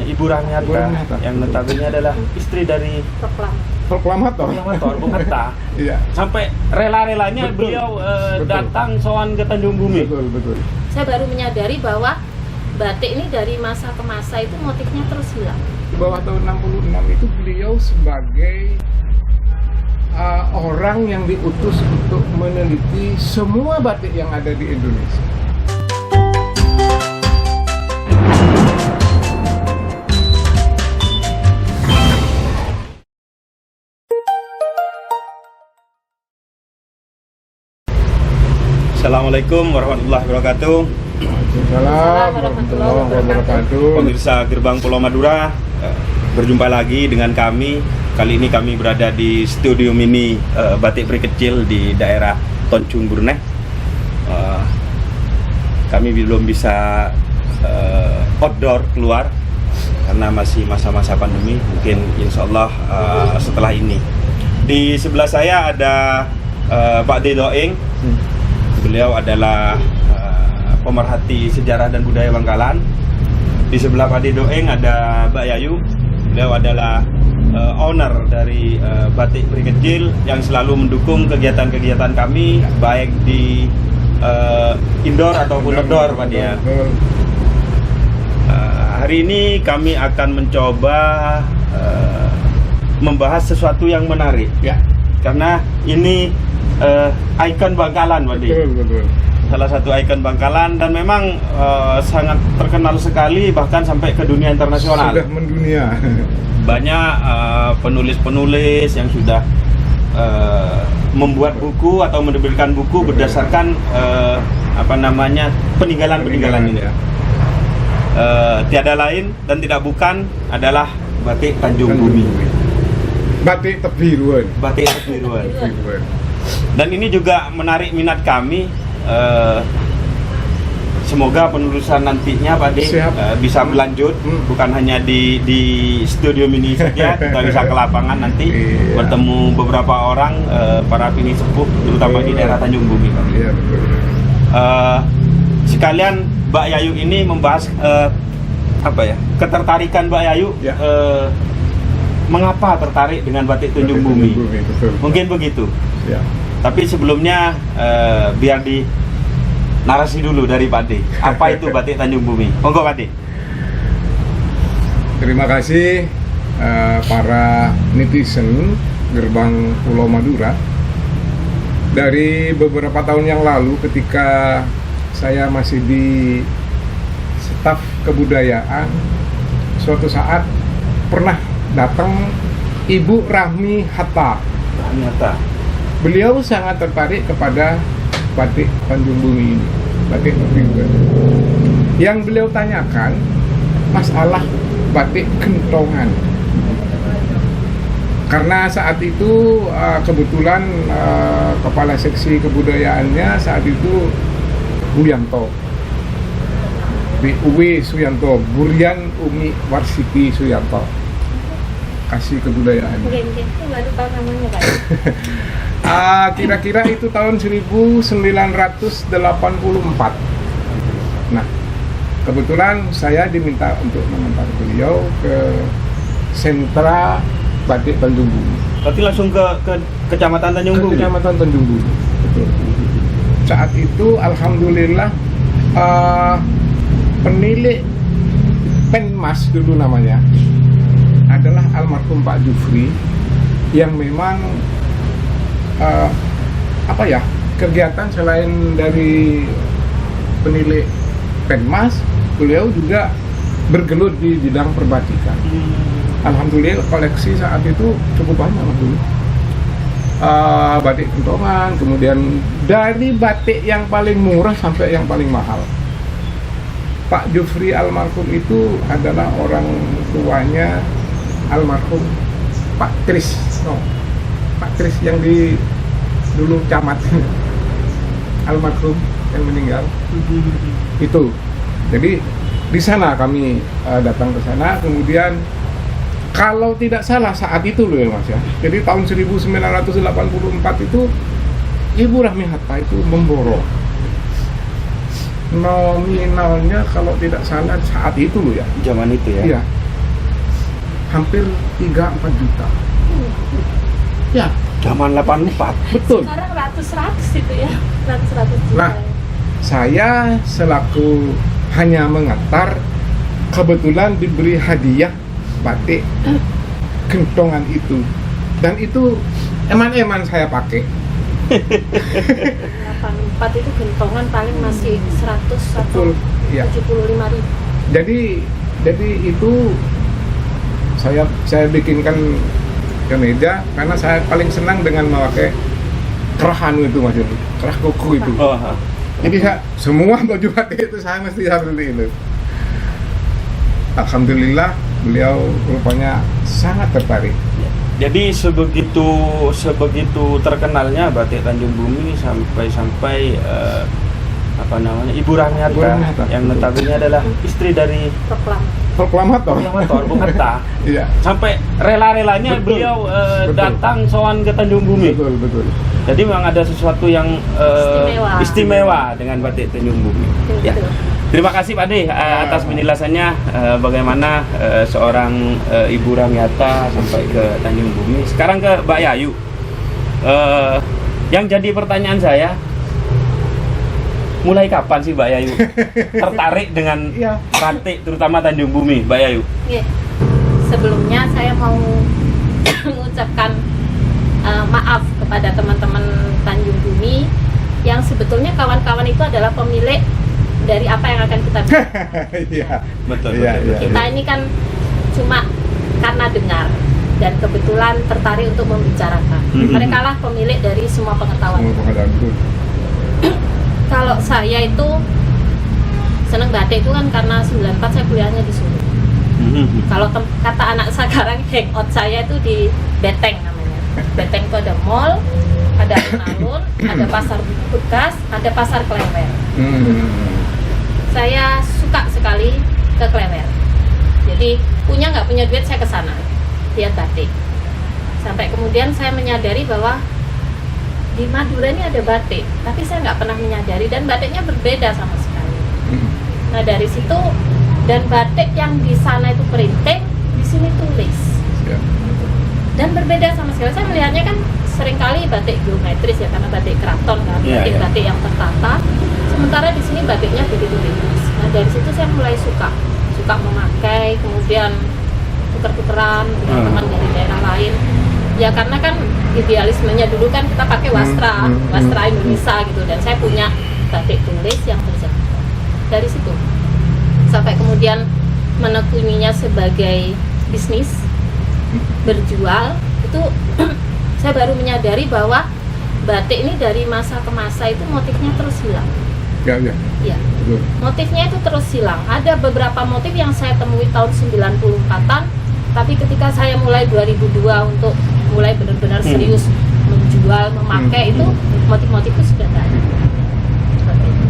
Ibu Rahmi Hatta yang notabene adalah istri dari proklamator Bung Hatta. Iya. Sampai rela-relanya beliau datang sowan ke Tanjung Bumi. Betul. Saya baru menyadari bahwa batik ini dari masa ke masa itu motifnya terus hilang. Di bawah tahun 66 itu beliau sebagai orang yang diutus untuk meneliti semua batik yang ada di Indonesia. Assalamualaikum warahmatullahi wabarakatuh. Waalaikumsalam warahmatullahi wabarakatuh. Pemirsa Gerbang Pulau Madura, berjumpa lagi dengan kami. Kali ini kami berada di studio mini Batik Pri Kecil di daerah Toncung Burneh. Kami belum bisa outdoor keluar karena masih masa-masa pandemi. Mungkin insya Allah setelah ini. Di sebelah saya ada Pak D. Doeng. Beliau adalah pemerhati sejarah dan budaya Bangkalan. Di sebelah Pak D. Doeng ada Mbak Yayu. Beliau adalah owner dari Batik Pri Kecil yang selalu mendukung kegiatan-kegiatan kami, baik di indoor ataupun outdoor, Pak Dia. Hari ini kami akan mencoba membahas sesuatu yang menarik, Ya. karena ini ikon Bangkalan, Pak Dia. Betul. Salah satu ikon Bangkalan dan memang sangat terkenal sekali bahkan sampai ke dunia internasional. Sudah mendunia. Banyak penulis-penulis yang sudah membuat buku atau menerbitkan buku berdasarkan peninggalan-peninggalan ini. Ya. Tiada lain dan tidak bukan adalah Batik Tanjung Bumi. Batik Tebiruan. Batik Tebiruan. Dan ini juga menarik minat kami. Semoga penulisan nantinya Pak D bisa berlanjut, bukan hanya di studio mini saja, kita bisa ke lapangan nanti bertemu beberapa orang para pini sepuh, terutama di daerah Tanjung Bumi, Pak. Iya, betul. Sekalian Mbak Yayu ini membahas ketertarikan Mbak Yayu, Ya. mengapa tertarik dengan Batik Tanjung Bumi. Betul. Mungkin begitu. Ya. Tapi sebelumnya biar di narasi dulu dari Pak D. Apa itu Batik Tanjung Bumi? Monggo Pak D. Terima kasih para netizen Gerbang Pulau Madura. Dari beberapa tahun yang lalu ketika saya masih di staf kebudayaan, suatu saat pernah datang Ibu Rahmi Hatta. Beliau sangat tertarik kepada Batik Tanjung Bumi ini, Batik Tebiruan. Yang beliau tanyakan masalah batik kentongan. Karena saat itu kebetulan kepala seksi kebudayaannya saat itu Buyanto, BUW Suyanto, Burian Umi Warsiti Suyanto, kasih kebudayaan. Mungkin baru tahu namanya Pak. Kira-kira itu tahun 1984. Nah, kebetulan saya diminta untuk mengantar beliau ke sentra Batik Tanjung Bumi. Berarti langsung ke Kecamatan Tanjung Bumi? Kecamatan Tanjung Bumi, betul. Saat itu alhamdulillah penilik Penmas dulu namanya adalah almarhum Pak Jufri yang memang kegiatan selain dari penilik Penmas, beliau juga bergelut di bidang perbatikan. Alhamdulillah koleksi saat itu cukup banyak dulu. Batik kentongan, kemudian dari batik yang paling murah sampai yang paling mahal. Pak Jufri almarhum itu adalah orang tuanya almarhum Pak Tris. Pak Tris yang di dulu camat almarhum yang meninggal itu. Jadi di sana kami datang ke sana, kemudian kalau tidak salah saat itu loh ya Mas ya. Jadi tahun 1984 itu Ibu Rahmi Hatta itu memborong nominalnya kalau tidak salah saat itu loh ya. Zaman itu ya. Iya. hampir 3-4 juta. Ya, Zaman 84. betul. Sekarang ratus itu ya, ratus juta. Nah, saya selaku hanya mengantar, kebetulan diberi hadiah batik kentongan itu, dan itu eman-eman saya pakai. 84 itu gentongan paling masih 100 atau Betul, ya. 75.000. Jadi itu saya bikinkan ke meja karena saya paling senang dengan memakai kerah itu, Mas Yoni, kerah kuku itu. Oh, Jadi semua baju batik itu saya mesti seperti itu. Alhamdulillah beliau rupanya sangat tertarik. jadi sebegitu terkenalnya batik Tanjung Bumi sampai apa namanya, Ibu Rahmiata, Ibu Rahmiata, yang betul. notabene adalah istri dari Proklamator. Bung Hatta. Iya. Sampai rela-relanya Betul. beliau Betul. datang sowan ke Tanjung Bumi. Betul. Jadi memang ada sesuatu yang istimewa dengan batik Tanjung Bumi. Ya. Betul. Terima kasih Pak De atas penjelasannya bagaimana seorang Ibu Rahmiata sampai ke Tanjung Bumi. Sekarang ke Mbak Yayu. Yang jadi pertanyaan saya, mulai kapan sih Mbak Yayu tertarik dengan Iya. batik terutama Tanjung Bumi, Mbak Yayu? Oke. Sebelumnya saya mau mengucapkan maaf kepada teman-teman Tanjung Bumi yang sebetulnya kawan-kawan itu adalah pemilik dari apa yang akan kita bikin. Iya. Betul. Iya, iya. Kita ini kan cuma karena dengar dan kebetulan tertarik untuk membicarakan. Mhm. Mereka lah pemilik dari semua pengetahuan. Semua pengetahuan, betul. Kalau saya itu seneng batik itu kan karena 94 saya kuliahnya di Solo. Kalau kata anak sekarang, hangout saya itu di Beteng namanya. Beteng itu ada mall, ada alun-alun, ada pasar bekas, ada pasar Klewer. Saya suka sekali ke Klewer. Jadi punya nggak punya duit saya ke sana lihat batik. Sampai kemudian saya menyadari bahwa di Madura ini ada batik, tapi saya nggak pernah menyadari dan batiknya berbeda sama sekali. Nah dari situ, dan batik yang di sana itu printing, di sini tulis. Siap. Dan berbeda sama sekali. Saya melihatnya kan seringkali batik geometris ya, karena batik keraton kan, Iya, batik-batik yang tertata. Sementara di sini batiknya begitu bebas. Nah dari situ saya mulai suka memakai, kemudian tuker-tukeran dengan teman dari daerah lain. Ya karena kan idealismenya dulu kan kita pakai wastra Indonesia gitu, dan saya punya batik tulis yang berjangkau. Dari situ sampai kemudian menekuninya sebagai bisnis, berjual, itu saya baru menyadari bahwa batik ini dari masa ke masa itu motifnya terus hilang. Ya. Ya, Betul. motifnya itu terus hilang. Ada beberapa motif yang saya temui tahun 94-an, tapi ketika saya mulai 2002 untuk mulai benar-benar serius menjual, memakai itu motif-motif itu sudah tidak ada. Seperti itu.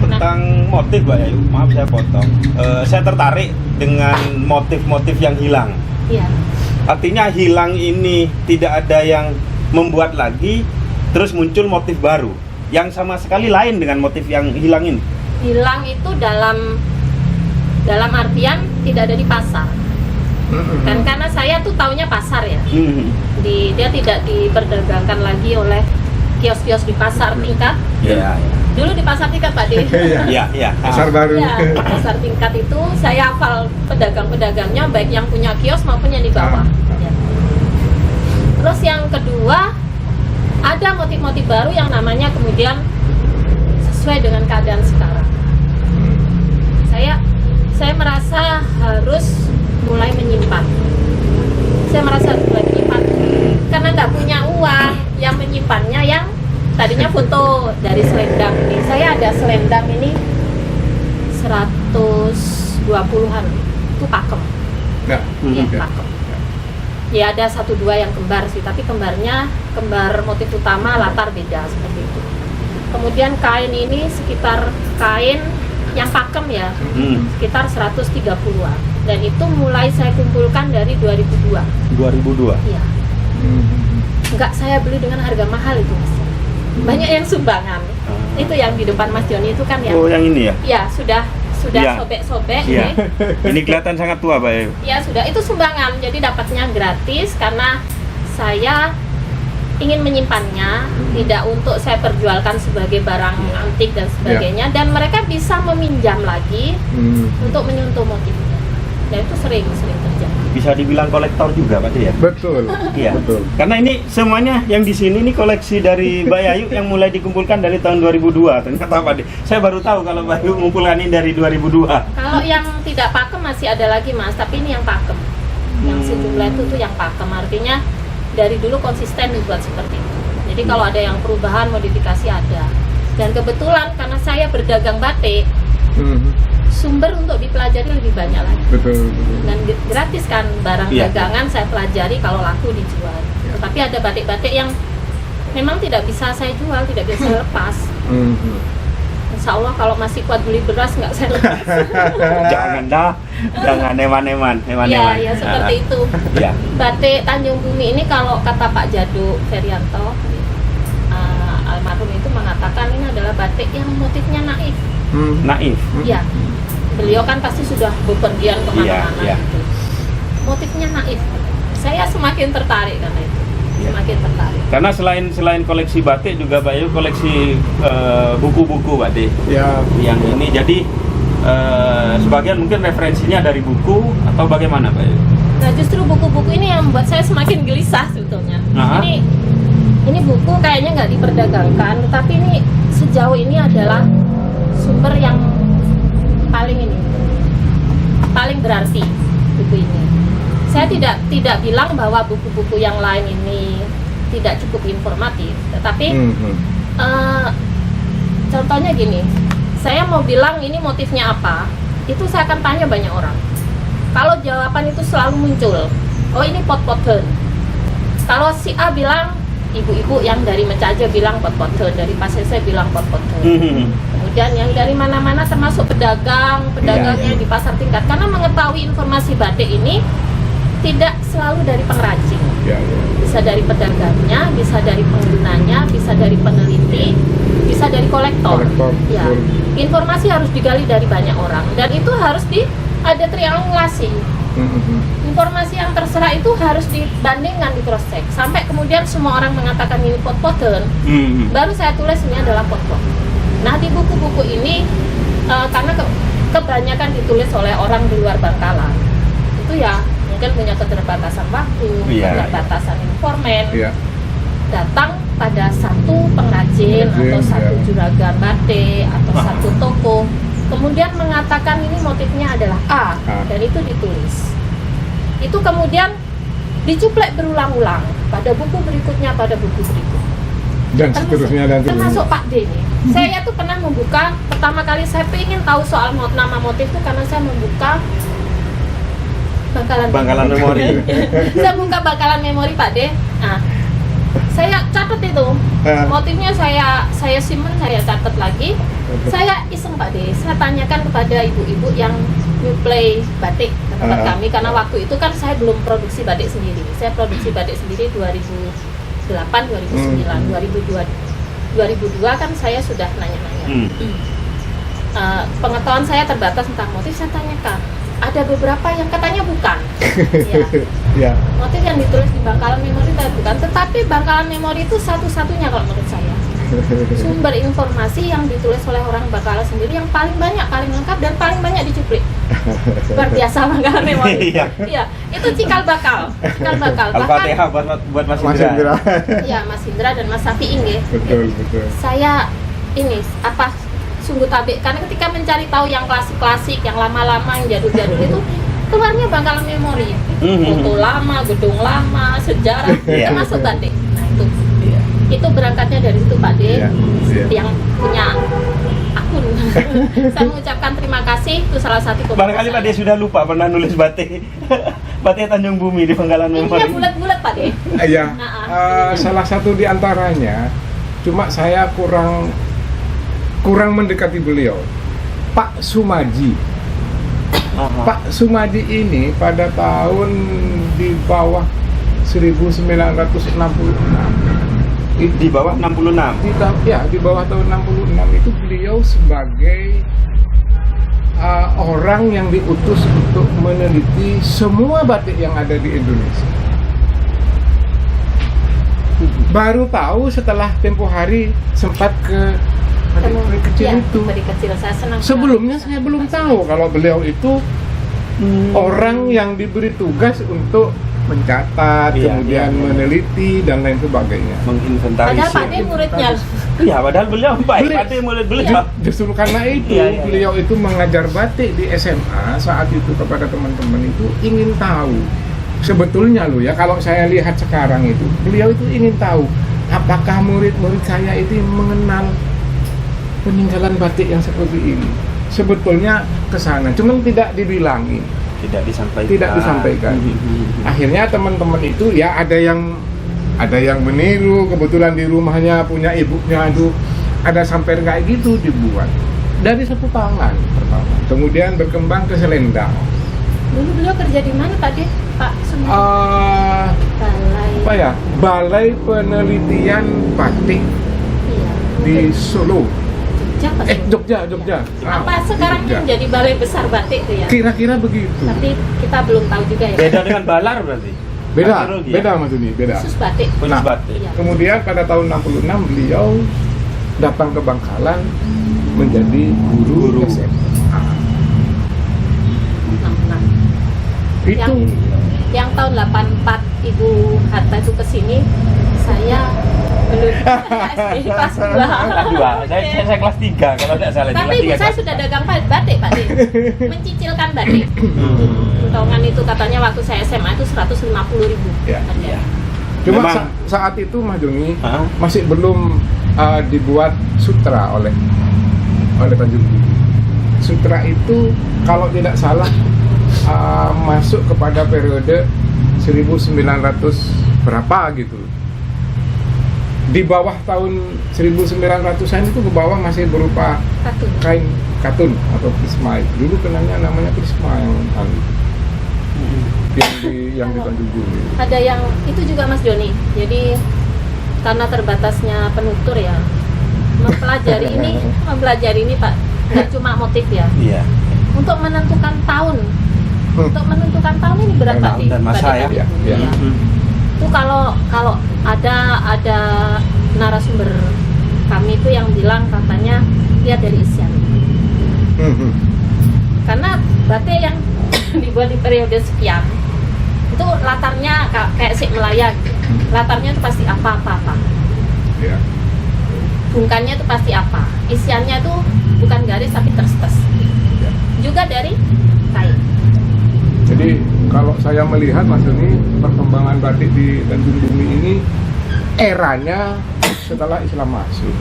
Tentang motif Mbak Yayu, maaf saya potong. Saya tertarik dengan motif-motif yang hilang. Iya. Artinya hilang ini tidak ada yang membuat lagi, terus muncul motif baru yang sama sekali lain dengan motif yang hilang ini. Hilang itu dalam artian tidak ada di pasar. Kan karena saya tuh taunya pasar ya. Dia tidak diperdagangkan lagi oleh kios-kios di pasar tingkat. Iya. Dulu di pasar tingkat Pak De. Iya. Pasar baru. Ya, pasar tingkat itu saya hafal pedagang-pedagangnya, baik yang punya kios maupun yang di bawah. Ya. Terus yang kedua, ada motif-motif baru yang namanya kemudian sesuai dengan keadaan sekarang. Saya merasa harus mulai menyimpan. Karena nggak punya uang yang menyimpannya, yang tadinya foto dari selendang ini. Saya ada selendang ini 120-an, itu pakem. Ya. Iya, pakem. Ya ada 1-2 yang kembar sih, tapi kembar motif utama latar beda seperti itu. Kemudian kain ini sekitar kain yang pakem ya, sekitar 130-an. Dan itu mulai saya kumpulkan dari 2002. 2002. Iya. Enggak saya beli dengan harga mahal itu, Mas. Banyak yang sumbangan. Itu yang di depan Mas Joni itu kan yang Oh, yang ini ya? ya sudah sudah Iya. sobek-sobek. Iya. nih. Ini kelihatan sangat tua, Pak Bayu. Ya sudah, itu sumbangan, jadi dapatnya gratis karena saya ingin menyimpannya, tidak untuk saya perjualkan sebagai barang antik dan sebagainya, dan mereka bisa meminjam lagi untuk menyentuh motifnya. Dan itu sering terjadi. Bisa dibilang kolektor juga, Pak De, ya? Betul. Iya. Betul. Karena ini semuanya yang di sini ini koleksi dari Mbak Yayu yang mulai dikumpulkan dari tahun 2002. Ternyata, Pak De, saya baru tahu kalau Mbak Yayu mengumpulkan ini dari 2002. Kalau yang tidak pakem masih ada lagi, Mas, tapi ini yang pakem. Yang sejumlah itu tuh yang pakem, artinya dari dulu konsisten dibuat seperti itu. Jadi kalau ada yang perubahan, modifikasi ada. Dan kebetulan karena saya berdagang batik, sumber untuk dipelajari lebih banyak lagi. Betul. Dan gratis kan, barang Iya. dagangan saya pelajari, kalau laku dijual. Tetapi ada batik-batik yang memang tidak bisa saya jual, tidak bisa saya lepas. Insya Allah kalau masih kuat beli beras nggak saya lepas. Jangan dah, jangan eman-eman. Ya seperti itu. Ya. Batik Tanjung Bumi ini kalau kata Pak Jadu Ferianto, almarhum itu mengatakan ini adalah batik yang motifnya naif. Naif. Ya, beliau kan pasti sudah bepergian kemana-mana Iya. gitu. Motifnya naif. Saya semakin tertarik karena itu. Iya. Semakin tertarik. Karena selain koleksi batik juga Mbak Yayu koleksi buku-buku, Pak De. Ya. Yang ini jadi sebagian mungkin referensinya dari buku atau bagaimana, Pak Yayu? Nah, justru buku-buku ini yang membuat saya semakin gelisah sebetulnya. Aha. Ini buku kayaknya nggak diperdagangkan, tetapi ini sejauh ini adalah sumber yang paling berarti buku ini. Saya tidak bilang bahwa buku-buku yang lain ini tidak cukup informatif, tetapi contohnya gini, saya mau bilang ini motifnya apa, itu saya akan tanya banyak orang. Kalau jawaban itu selalu muncul, oh ini pot-poten. Kalau si A bilang, ibu-ibu yang dari Mencaja bilang pot-poten, dari Pasir saya bilang pot-poten. Kemudian yang dari mana-mana termasuk pedagangnya di pasar tingkat, karena mengetahui informasi batik ini tidak selalu dari pengrajin, bisa dari pedagangnya, bisa dari penggunanya, bisa dari peneliti, bisa dari kolektor. Ya, informasi harus digali dari banyak orang dan itu harus ada triangulasi. Informasi yang terserah itu harus dibandingkan, di cross check sampai kemudian semua orang mengatakan ini pot-poten. Baru saya tulis ini adalah pot-pot. Nah, di buku-buku ini karena kebanyakan ditulis oleh orang di luar Bangkalan, itu ya mungkin punya keterbatasan waktu, keterbatasan informan, datang pada satu pengrajin atau satu juragan batik atau satu toko, kemudian mengatakan ini motifnya adalah A, dan itu ditulis. Itu kemudian dicuplek berulang-ulang pada buku berikutnya, pada buku berikutnya. Dan seterusnya dan termasuk Pak D ini. Saya tuh pernah membuka, pertama kali saya ingin tahu soal nama motif itu karena saya membuka Bangkalan Memori. Saya buka Bangkalan Memori, Pak D. Nah, saya catat itu motifnya, saya simpen, saya catat lagi. Saya iseng, Pak D, saya tanyakan kepada ibu-ibu yang nyuplai batik ke tempat kami, karena waktu itu kan saya belum produksi batik sendiri. Saya produksi batik sendiri 2008, 2009, 2002 kan saya sudah nanya-nanya. Pengetahuan saya terbatas tentang motif, saya tanyakan. Ada beberapa yang katanya bukan. Motif yang ditulis di Bangkalan Memori itu bukan, tetapi Bangkalan Memori itu satu-satunya kalau menurut saya sumber informasi yang ditulis oleh orang Bangkalan sendiri yang paling banyak, paling lengkap, dan paling banyak dicuplik. Luar biasa Bangkalan Memori. Iya, itu cikal bakal. Al-Fatihah buat Mas Indra. Iya, Mas Indra dan Mas Safi'i nggih. Betul. Saya ini sungguh tabik, karena ketika mencari tahu yang klasik-klasik, yang lama-lama, yang jadul-jadul itu keluarnya Bangkalan Memori. Foto lama, gedung lama, sejarah, termasuk batik. Nah, itu berangkatnya dari situ, Pak D. Yang punya akun. Saya mengucapkan terima kasih, itu salah satu komunitas. Barangkali Pak D sudah lupa pernah nulis batik batik Tanjung Bumi di Bangkalan Memori. Ini bulat-bulat, Pak D. Iya. Salah satu di antaranya, cuma saya kurang mendekati beliau, Pak Sumaji. Pak Sumaji ini pada tahun di bawah 1966. Di bawah 66. Di bawah tahun 66 itu beliau sebagai orang yang diutus untuk meneliti semua batik yang ada di Indonesia. Baru tahu setelah tempo hari sempat ke peri kecil Ya, itu. peri kecil saya senang. Sebelumnya saya belum tahu kalau beliau itu orang yang diberi tugas untuk mencatat, Iya, kemudian iya. meneliti dan lain sebagainya. Menginventarisir. Padahal Pak D muridnya. Iya, padahal beliau baik. Beliau- Pak D murid beliau. Justru karena itu Iya, iya. beliau itu mengajar batik di SMA saat itu kepada teman-teman itu ingin tahu. Sebetulnya loh ya, kalau saya lihat sekarang itu, beliau itu ingin tahu apakah murid-murid saya itu mengenal peninggalan batik yang seperti ini. Sebetulnya ke sana, cuman tidak dibilangin, Tidak disampaikan. tidak disampaikan. Akhirnya teman-teman itu ya ada yang meniru, kebetulan di rumahnya punya ibunya itu ada sampai kayak gitu dibuat dari sapu tangan pertama, kemudian berkembang ke selendang. Dulu beliau kerja di mana Pak D? Pak Sumedi? Balai. Apa ya, Balai Penelitian Batik Iya. di Solo, Jogja, Pak Sumedi. Jogja. Apa sekarang Jogja. ini jadi balai besar batik itu ya? Kira-kira begitu. Tapi kita belum tahu juga ya. Beda dengan Balar berarti. Beda, Arkeologi, beda ya? Mas Uni, beda. Khusus batik. Khusus Nah, batik. Iya. Kemudian pada tahun 66 beliau datang ke Bangkalan menjadi guru Guru. SMA. Nah, Itu yang tahun 84 Ibu Hatta itu kesini, saya belum SD kelas 2. Kelas 2. Saya kelas 3 kalau tidak salah. Tapi ibu saya sudah dagang batik, Pak D. Mencicilkan batik. Potongan itu katanya waktu saya SMA itu 150.000. Ya, iya. cuma Memang- saat itu Mas Joni Hah? masih belum dibuat sutra oleh Tanjung Bumi. Sutra itu kalau tidak salah masuk kepada periode 1900 berapa gitu. Di bawah tahun 1900-an itu ke bawah masih berupa Katun. kain katun atau prisma. Dulu kenanya namanya prisma yang di Tanjung Bumi. Ada yang itu juga Mas Joni. Jadi karena terbatasnya penutur ya, mempelajari ini Pak, nggak cuma motif ya. Iya. Untuk menentukan tahun ini berat Pak D. Dan masa pada ya. tahun itu. Iya. Iya. Itu kalau ada narasumber kami itu yang bilang katanya lihat dari isian. Karena batik yang dibuat di periode sekian itu latarnya kayak si Melaya gitu. Latarnya itu pasti apa. Ya. Bungkannya itu pasti apa. Isiannya tuh bukan garis tapi terses. Ya. Juga dari kain. Jadi kalau saya melihat Mas Doni, perkembangan batik di Tanjung Bumi ini eranya setelah Islam masuk.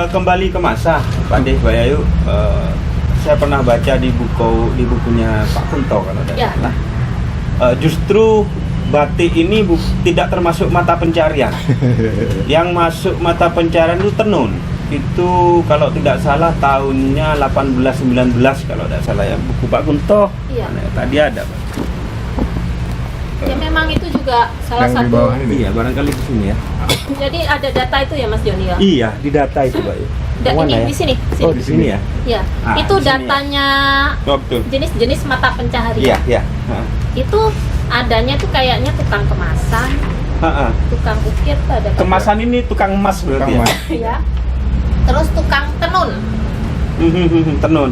Kembali ke masa Pak D, Pak Yayu, saya pernah baca di bukunya Pak Kunto kalau tidak Ya. salah. Justru batik ini tidak termasuk mata pencarian. Yang masuk mata pencarian itu tenun. Itu kalau tidak salah tahunnya 1819 kalau tidak salah ya, buku Pak Kunto. Iya. Mana, tadi ada Pak. Ya memang itu juga salah Yang di satu. bawah ini. Iya, barangkali di sini ya. Jadi ada data itu ya Mas Joni ya. Iya, di data itu Pak. Yang mana Ini ya? di sini. Oh, di sini ya. Ya. Ah, Itu di sini ya. datanya Oh, betul. jenis-jenis mata pencaharian. Iya, iya. Ha. Itu adanya tuh kayaknya tukang kemasan, Ha-ha. tukang ukir tuh ada. Kemasan ini tukang emas berarti Tukang ya. emas. Ya. Terus tukang tenun.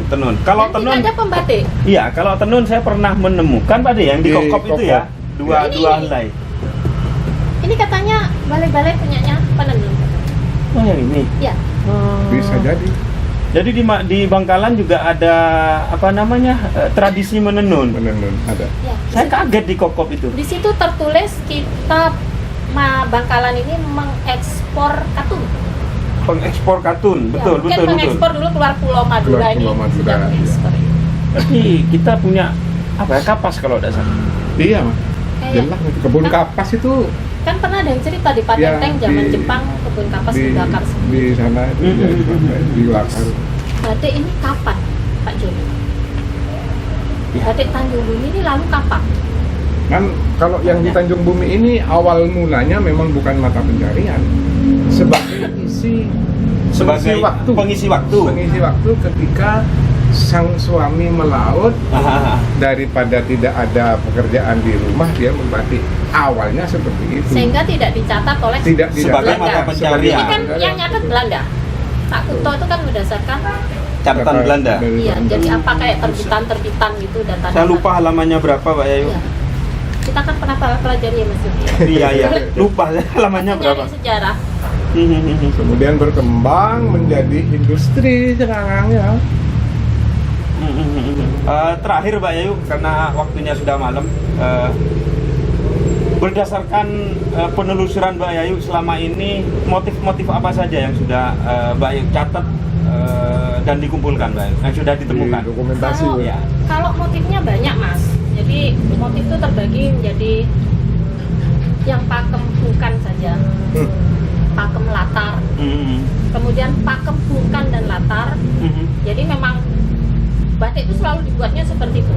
tenun. Kalau Dan tenun, ada pembatik. iya, kalau tenun saya pernah menemukan Pak De yang di Di kokop itu ya, kokop. Ini. dua helai. Ini katanya balai-balai punyanya penenun. Oh yang ini. Ya. Bisa jadi. Jadi di Bangkalan juga ada apa namanya tradisi menenun. Menenun ada. Ya. Saya kaget di kokop itu. Di situ tertulis kita Bangkalan ini mengekspor katun. Pengekspor katun, betul, ya, mungkin betul. mengekspor dulu keluar Pulau Madura Keluar ini Pulau Madura, sudah mengekspor. Tapi kita punya apa ya, kapas kalau tidak salah. Iya, Mas. Kayak- Jelas itu kebun kapas itu Kan pernah ada yang cerita di Ya, Patenteng zaman di- Jepang kebun kapas di, dibakar semua. di sana itu ya, dibakar. Batik ini kapan, Pak Joni? Ya. Batik Tanjung Bumi ini lalu kapan? Kan kalau yang di Tanjung Bumi ini awal mulanya memang bukan mata pencarian, sebagai Sebagai waktu. pengisi waktu. Pengisi waktu ketika sang suami melaut, daripada tidak ada pekerjaan di rumah dia membatik. Awalnya seperti itu. Sehingga tidak dicatat oleh Tidak Sebagai Belanda. mata pencarian. Ini kan yang nyatet Belanda. Pak Kuto itu kan berdasarkan Catatan Belanda. iya, jadi apa kayak terbitan gitu data. Saya lupa halamannya berapa, Pak Yayu. Iya. Kita kan pernah pelajari ya Mas Yogi. Iya, iya. Lupa halamannya berapa. Nyari sejarah. Kemudian berkembang menjadi industri Cerangangnya. Terakhir Pak Yayu, karena waktunya sudah malam, berdasarkan penelusuran Mbak Yayu selama ini, motif-motif apa saja yang sudah Mbak Yayu catat dan dikumpulkan, Mbak Yayu, yang sudah ditemukan? Dokumentasi Kalau, ya. kalau motifnya banyak Mas. Jadi motif itu terbagi menjadi yang pakem bukan saja, pakem latar, kemudian pakem bukan dan latar. Jadi memang batik itu selalu dibuatnya seperti itu,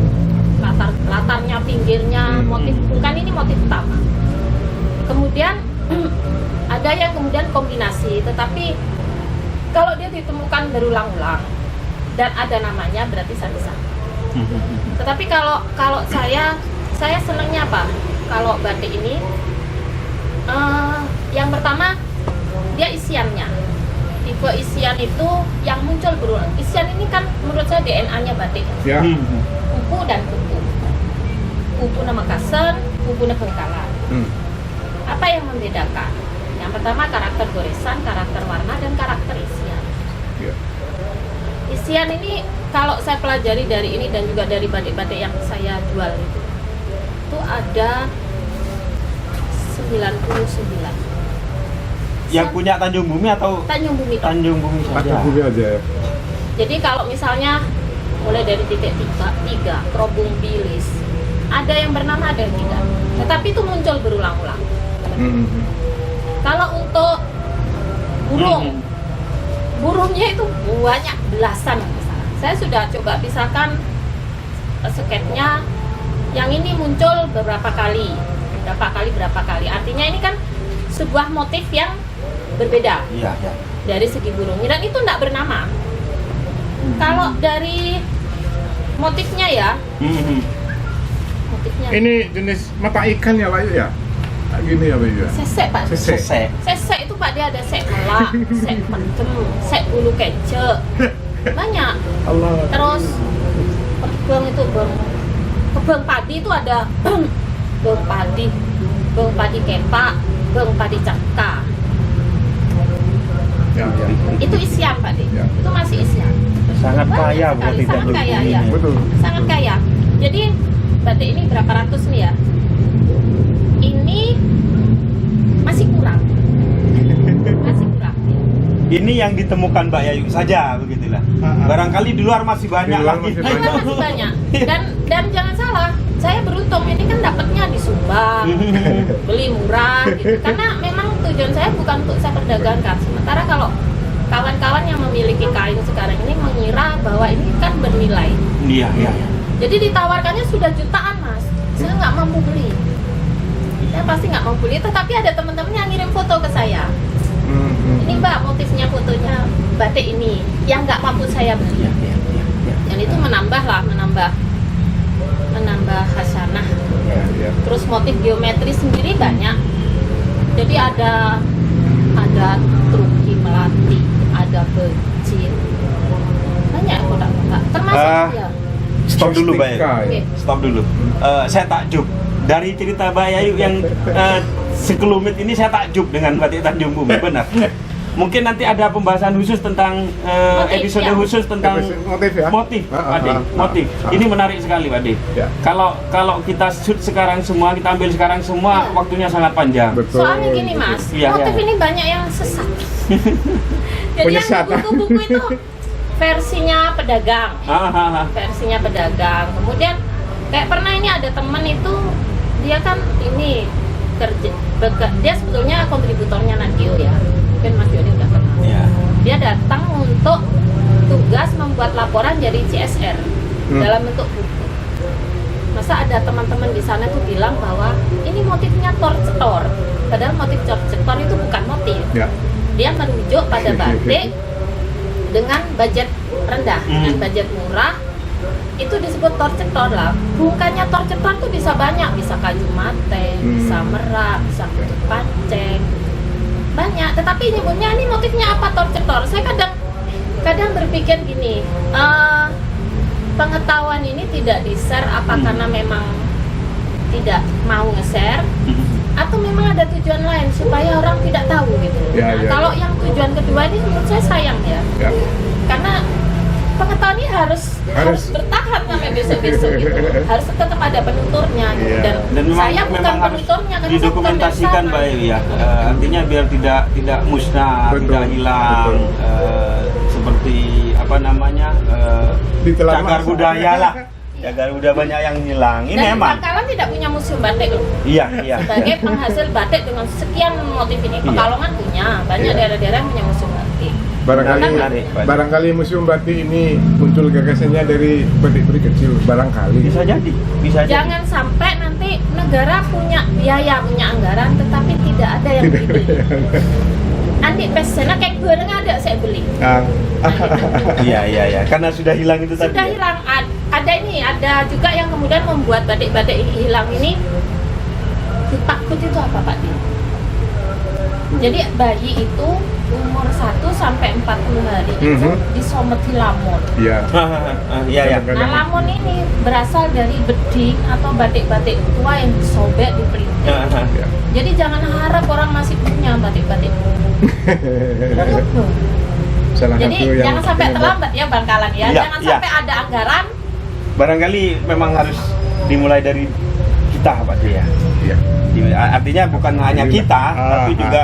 latarnya, pinggirnya, motif bukan ini motif utama. Kemudian ada yang kemudian kombinasi, tetapi kalau dia ditemukan berulang-ulang dan ada namanya berarti satu-satu. Tetapi kalau saya senangnya apa? Kalau batik ini yang pertama dia isiannya. Tipe isian itu yang muncul berulang. Isian ini kan menurut saya DNA-nya batik. Ya. Kupu dan kupu. Kupu nama Kasen, kupu nama Bengkalan. Apa yang membedakan? Yang pertama karakter goresan, karakter warna, dan karakter isian. Ya. Isian ini kalau saya pelajari dari ini dan juga dari batik-batik yang saya jual itu ada 99. Yang punya Tanjung Bumi atau Tanjung Bumi. Tanjung Bumi Pakai saja? bumi aja ya. Jadi kalau misalnya mulai dari titik 3, kerobong bilis, ada yang bernama, ada yang tidak. Tetapi itu muncul berulang-ulang. Kalau untuk burung, burungnya itu banyak belasan misalnya. Saya sudah coba pisahkan sketnya. Yang ini muncul berapa kali. Artinya ini kan sebuah motif yang berbeda. Iya, iya. Dari segi burungnya, dan itu tidak bernama. Kalau dari motifnya ya, motifnya Ini jenis mata ikan ya Layu ya? Kayak gini ya Bayu ya? sesek Pak. Sesek. Sesek itu Pak, dia ada sek melak, sek pendem, sek bulu kecek, banyak. Allah. Terus kebang itu kebang padi itu ada bang padi kepak, bang padi caka. Ya. Itu isian Pak De. Ya. Itu masih isian. Sangat Banyak kaya sekali, berarti sangat Tanjung kaya, Bumi ya. ini. Betul. Sangat kaya. Jadi batik ini berapa ratus nih ya? Ini masih kurang. Masih kurang. Ini yang ditemukan Mbak Yayu saja, begitulah. Barangkali di luar masih banyak Di luar lagi. masih Memang banyak. masih banyak. Dan jangan salah, saya beruntung ini kan dapatnya di Subang, beli murah gitu. Karena memang tujuan saya bukan untuk saya perdagangkan. Sementara kalau kawan-kawan yang memiliki kain sekarang ini mengira bahwa ini kan bernilai. Iya, iya. Jadi ditawarkannya sudah jutaan Mas. Saya nggak mampu beli. Saya pasti nggak mampu beli. Tetapi ada teman-teman yang ngirim foto ke saya. Ini Mbak, motifnya fotonya batik ini yang nggak mampu saya beli. Dan itu menambah hasanah. Ya. Terus motif geometri sendiri banyak. Jadi ada truki melati, ada becin, banyak kotak-kotak. Termasuk ya. Stop dulu Mbak Yayu. Oke. Stop dulu. Saya takjub dari cerita Mbak Yayu yang sekelumit ini, saya takjub dengan batik Tanjung Bumi, benar. Mungkin nanti ada pembahasan khusus tentang episode ya. khusus tentang Motif ya? motif, Pak De. Motif. Ini menarik sekali, Pak De. Ya. Kalau kita shoot sekarang semua, kita ambil sekarang semua, Ya. waktunya sangat panjang. Betul. Soalnya gini Mas, Iya, motif iya. ini banyak yang sesat. Jadi yang Penyesatan. di buku-buku itu versinya pedagang. Versinya pedagang. Kemudian kayak pernah ini ada temen itu, dia kan ini dia sebetulnya kontributornya Nadio ya. Mungkin Mas Yoni udah kenal. Ya. Dia datang untuk tugas membuat laporan dari CSR dalam bentuk buku. Masa ada teman-teman di sana tuh bilang bahwa ini motifnya tor-cetor, padahal motif tor-cetor itu bukan motif. Ya. Dia merujuk pada batik dengan budget rendah, dengan budget murah, itu disebut torcetor lah. Bukannya torcetor tuh bisa banyak, bisa kayu mate, bisa merak, bisa kutu panceng, banyak. Tetapi nyebutnya ini motifnya apa torcetor? Saya kadang berpikir gini, pengetahuan ini tidak di-share apa karena memang tidak mau nge-share, atau memang ada tujuan lain supaya orang tidak tahu gitu. Ya, Nah, ya, kalau ya. yang tujuan kedua ini menurut saya sayang ya, Ya. karena pengetahuan ini harus bertahan sampai besok-besok gitu. Harus tetap ada penuturnya gitu. Iya. Dan memang, saya bukan memang harus penuturnya karena saya bukan dari didokumentasikan sana. Mbak Yu ya. Artinya biar tidak musnah, Betul, tidak hilang, seperti apa namanya, Ditelan cagar masa. budaya lah. Cagar budaya banyak yang hilang. Ini Dan emang. Bangkalan tidak punya museum batik loh. Iya, iya. Sebagai penghasil batik dengan sekian motif ini, Iya. Pekalongan punya, banyak Iya. daerah-daerah yang punya museum batik. Barangkali barangkali museum batik ini muncul gagasannya dari batik-batik kecil, barangkali. Bisa jadi, bisa jadi. Jangan sampai nanti negara punya biaya, punya anggaran, tetapi tidak ada yang dibeli. Andi pesena kayak bareng ada saya beli. Ah, Iya, iya, iya. Karena sudah hilang itu tadi. Sudah ya? hilang. Ada juga yang kemudian membuat batik-batik ini hilang ini. Ditakut itu apa Pak Di? Jadi bayi itu umur 1 sampai 40 hari itu disometi lamon. iya. Iya, iya. Nah, lamon ini berasal dari beding atau batik-batik tua yang disobek di pelintir. Ya. Jadi jangan harap orang masih punya batik-batik. Benar loh. Salah Jadi satu yang jangan sampai terlambat ya Bangkalan ya. Iya, Jangan iya. sampai ada anggaran. Barangkali memang harus dimulai dari kita Pak Yu ya. Iya. Artinya bukan hanya kita, tapi juga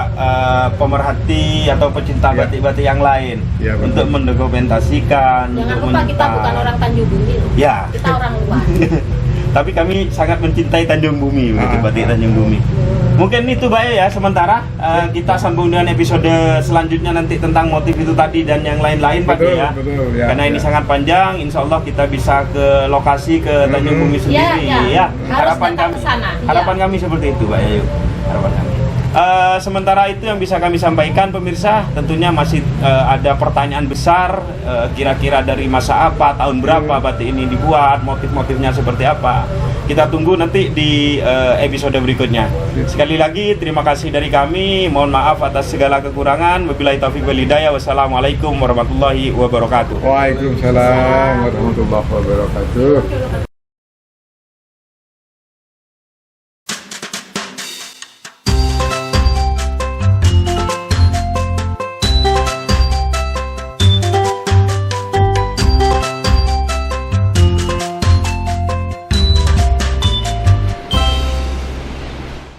pemerhati atau pecinta Ya. batik-batik yang lain Ya, betul. untuk mendokumentasikan. Jangan untuk lupa kita menyimpan. bukan orang Tanjung Bumi loh. Ya. Kita orang luar. Tapi kami sangat mencintai Tanjung Bumi, begitu batik Tanjung Bumi. Mungkin itu Mbak Yu ya sementara. Kita sambung dengan episode selanjutnya nanti tentang motif itu tadi dan yang lain-lain Pak Yu Betul, ya. betul, ya, Karena ini ya. sangat panjang, insya Allah kita bisa ke lokasi ke Tanjung Bumi sendiri. Ya. Harus Harapan datang kami, ke sana. harapan kami seperti itu Mbak Yu. Harapan kami. Sementara itu yang bisa kami sampaikan pemirsa, tentunya masih ada pertanyaan besar, kira-kira dari masa apa, tahun berapa batik ini dibuat, motif-motifnya seperti apa. Kita tunggu nanti di episode berikutnya. Sekali lagi terima kasih dari kami, mohon maaf atas segala kekurangan. Wabillahi taufiq wal hidayah. Wassalamualaikum warahmatullahi wabarakatuh. Waalaikumsalam warahmatullahi wabarakatuh.